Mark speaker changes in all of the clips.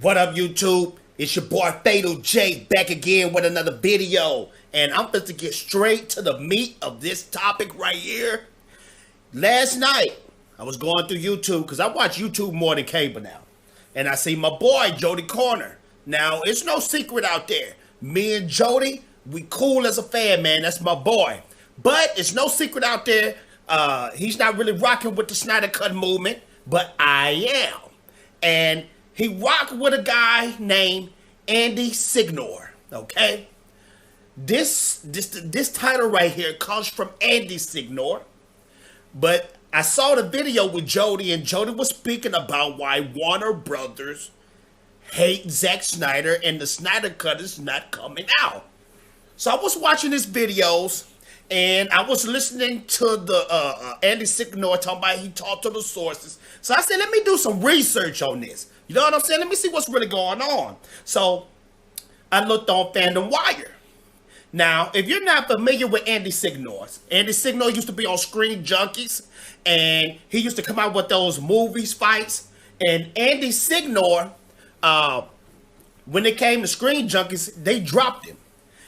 Speaker 1: What up, YouTube? It's your boy Fatal J back again with another video. And I'm about to get straight to the meat of this topic right here. Last night, I was going through YouTube because I watch YouTube more than cable now. And I see my boy, Jody Corner. Now, it's no secret out there. Me and Jody, we cool as a fan, man. That's my boy. But it's no secret out there. He's not really rocking with the Snyder Cut movement, but I am. And he rocked with a guy named Andy Signore, okay? This title right here comes from Andy Signore, but I saw the video with Jody, and Jody was speaking about why Warner Brothers hate Zack Snyder and the Snyder Cut is not coming out. So I was watching his videos, and I was listening to the Andy Signore talking about he talked to the sources. So I said, let me do some research on this. You know what I'm saying? Let me see what's really going on. So I looked on Fandom Wire. Now, if you're not familiar with Andy Signore used to be on Screen Junkies, and he used to come out with those movies fights. And Andy Signore, when it came to Screen Junkies, they dropped him.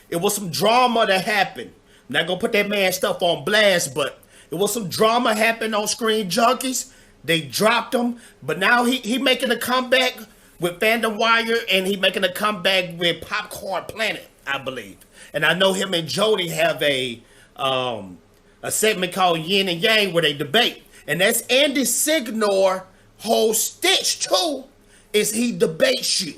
Speaker 1: It was some drama that happened. I'm not gonna put that man's stuff on blast, but it was some drama happened on Screen Junkies. They dropped him, but now he making a comeback with Fandom Wire, and he making a comeback with Popcorn Planet, I believe. And I know him and Jody have a segment called Yin and Yang where they debate, and that's Andy Signore whole stitch too. Is he debates you?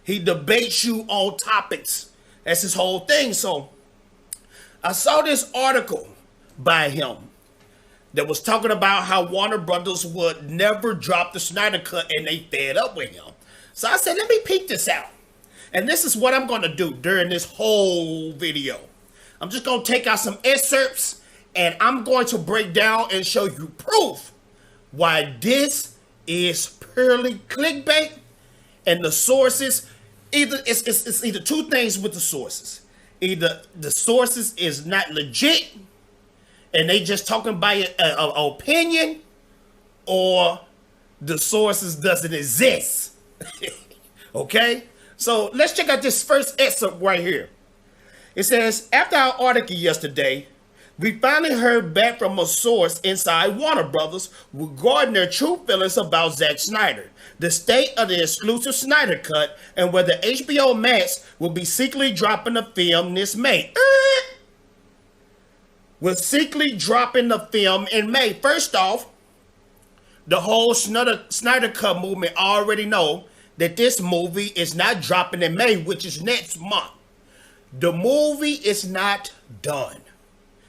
Speaker 1: He debates you on topics. That's his whole thing. So I saw this article by him that was talking about how Warner Brothers would never drop the Snyder Cut, and they fed up with him. So I said, let me peek this out. And this is what I'm going to do during this whole video. I'm just going to take out some excerpts, and I'm going to break down and show you proof why this is purely clickbait. And the sources, it's either two things with the sources. Either the sources is not legit, and they just talking by an opinion, or the sources doesn't exist. Okay? So let's check out this first excerpt right here. It says, after our article yesterday, we finally heard back from a source inside Warner Brothers regarding their true feelings about Zack Snyder, the state of the exclusive Snyder Cut, and whether HBO Max will be secretly dropping the film this May. We're secretly dropping the film in May. First off, the whole Snyder Cut movement already know that this movie is not dropping in May, which is next month. The movie is not done.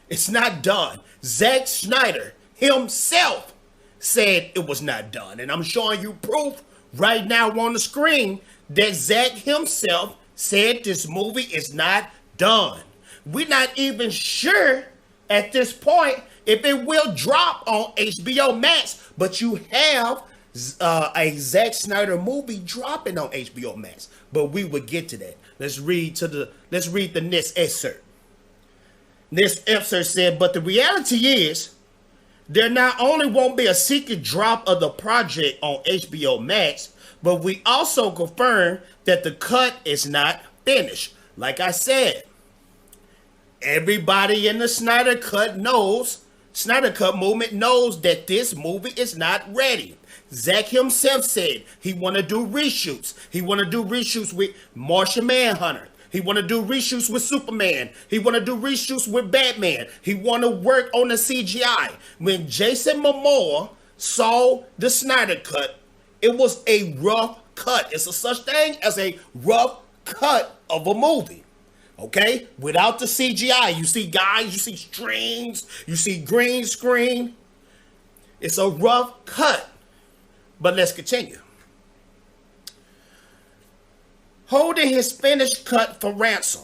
Speaker 1: It's not done. Zack Snyder himself said it was not done. And I'm showing you proof right now on the screen that Zack himself said this movie is not done. We're not even sure at this point if it will drop on HBO Max, but you have a Zack Snyder movie dropping on HBO Max. But we will get to that. Let's read the next excerpt. This excerpt said, but the reality is, there not only won't be a secret drop of the project on HBO Max, but we also confirm that the cut is not finished. Like I said, everybody in the Snyder Cut movement knows that this movie is not ready. Zack himself said he want to do reshoots. He want to do reshoots with Martian Manhunter. He want to do reshoots with Superman. He want to do reshoots with Batman. He want to work on the CGI. When Jason Momoa saw the Snyder Cut, it was a rough cut. It's a such thing as a rough cut of a movie. Okay? Without the CGI. You see guys, you see strings, you see green screen. It's a rough cut. But let's continue. Holding his finished cut for ransom,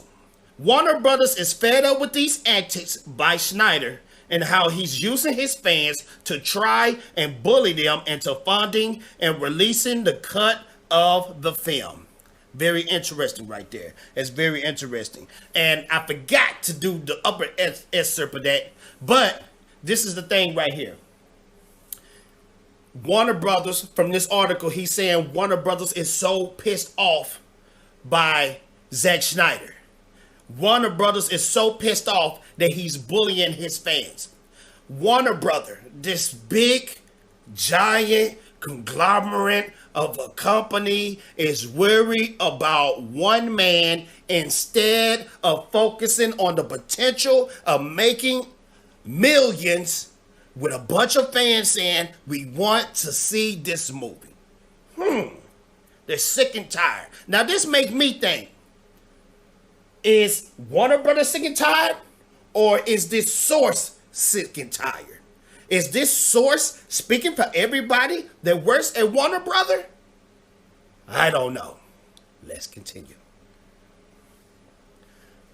Speaker 1: Warner Brothers is fed up with these antics by Snyder and how he's using his fans to try and bully them into funding and releasing the cut of the film. Very interesting right there. It's very interesting. And I forgot to do the upper excerpt of that, but this is the thing right here. Warner Brothers, from this article, he's saying Warner Brothers is so pissed off by Zack Snyder. Warner Brothers is so pissed off that he's bullying his fans. Warner Brother, this big, giant conglomerate of a company, is worried about one man instead of focusing on the potential of making millions, with a bunch of fans saying, we want to see this movie. They're sick and tired. Now this makes me think, is Warner Brothers sick and tired? Or is this source sick and tired? Is this source speaking for everybody that works at Warner Brother? I don't know. Let's continue.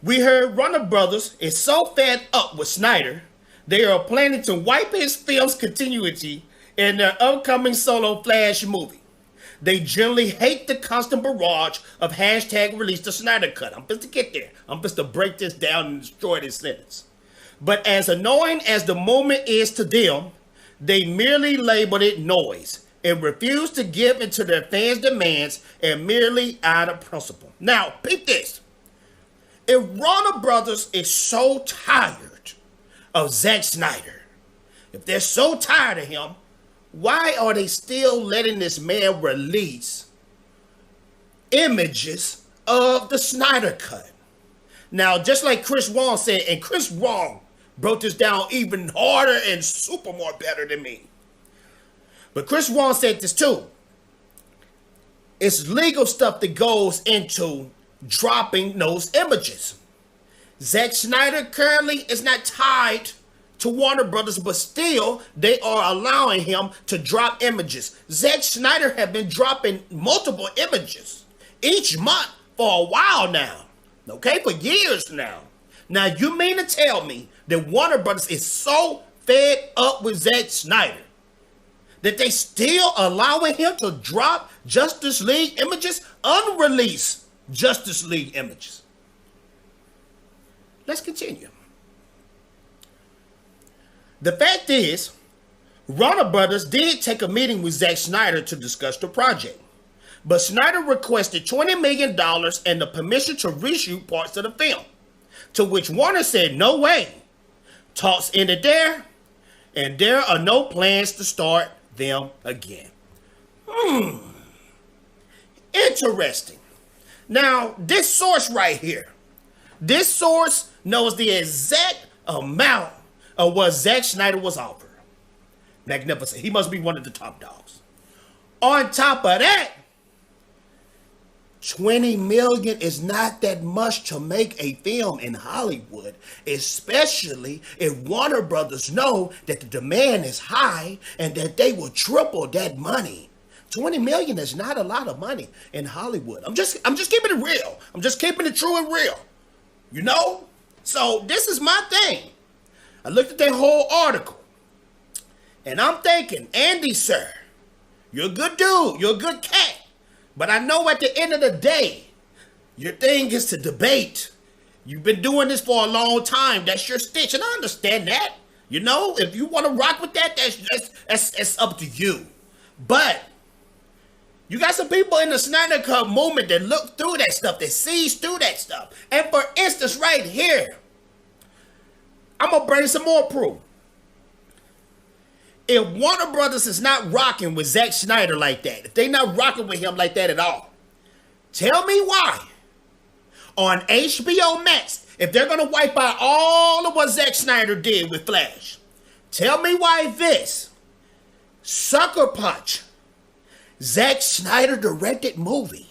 Speaker 1: We heard Warner Brothers is so fed up with Snyder, they are planning to wipe his film's continuity in their upcoming solo Flash movie. They generally hate the constant barrage of hashtag release the Snyder Cut. I'm supposed to get there. I'm supposed to break this down and destroy this sentence. But as annoying as the moment is to them, they merely labeled it noise and refuse to give into their fans' demands and merely out of principle. Now, peep this. If Warner Brothers is so tired of Zack Snyder, if they're so tired of him, why are they still letting this man release images of the Snyder Cut? Now, just like Chris Wong said, and Chris Wong broke this down even harder and super more better than me. But Chris Wong said this too. It's legal stuff that goes into dropping those images. Zack Snyder currently is not tied to Warner Brothers, but still they are allowing him to drop images. Zack Snyder have been dropping multiple images each month for a while now. Okay, for years now. Now you mean to tell me that Warner Brothers is so fed up with Zack Snyder that they still allowing him to drop Justice League images, unreleased Justice League images? Let's continue. The fact is, Warner Brothers did take a meeting with Zack Snyder to discuss the project, but Snyder requested $20 million and the permission to reshoot parts of the film, to which Warner said no way. Talks ended there, and there are no plans to start them again. Interesting. Now, this source right here, this source knows the exact amount of what Zack Snyder was offered. Magnificent. He must be one of the top dogs. On top of that, $20 million is not that much to make a film in Hollywood, especially if Warner Brothers know that the demand is high and that they will triple that money. $20 million is not a lot of money in Hollywood. I'm just keeping it real. I'm just keeping it true and real. You know? So this is my thing. I looked at that whole article and I'm thinking, Andy, sir, you're a good dude. You're a good cat. But I know at the end of the day, your thing is to debate. You've been doing this for a long time. That's your stitch. And I understand that. You know, if you want to rock with that, that's up to you. But you got some people in the Snyder Cut movement that look through that stuff, that sees through that stuff. And for instance, right here, I'm going to bring some more proof. If Warner Brothers is not rocking with Zack Snyder like that, if they not rocking with him like that at all, tell me why. On HBO Max, if they're going to wipe out all of what Zack Snyder did with Flash, tell me why this Sucker Punch, Zack Snyder directed movie,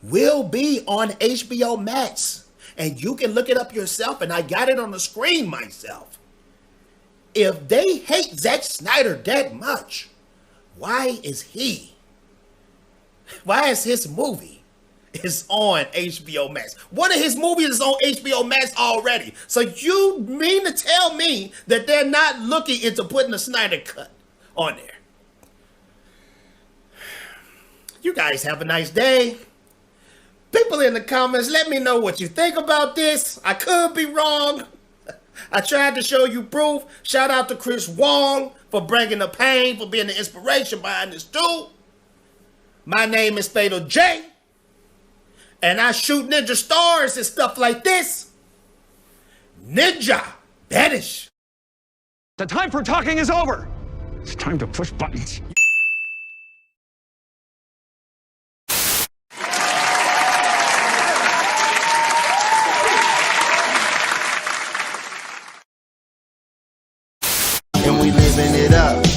Speaker 1: will be on HBO Max. And you can look it up yourself, and I got it on the screen myself. If they hate Zack Snyder that much, why is his movie is on HBO Max? One of his movies is on HBO Max already. So you mean to tell me that they're not looking into putting the Snyder Cut on there? You guys have a nice day. People in the comments, let me know what you think about this. I could be wrong. I tried to show you proof. Shout out to Chris Wong for bringing the pain, for being the inspiration behind this too. My name is Fatal J, and I shoot ninja stars and stuff like this. Ninja Banish.
Speaker 2: The time for talking is over. It's time to push buttons.
Speaker 3: And we living it up.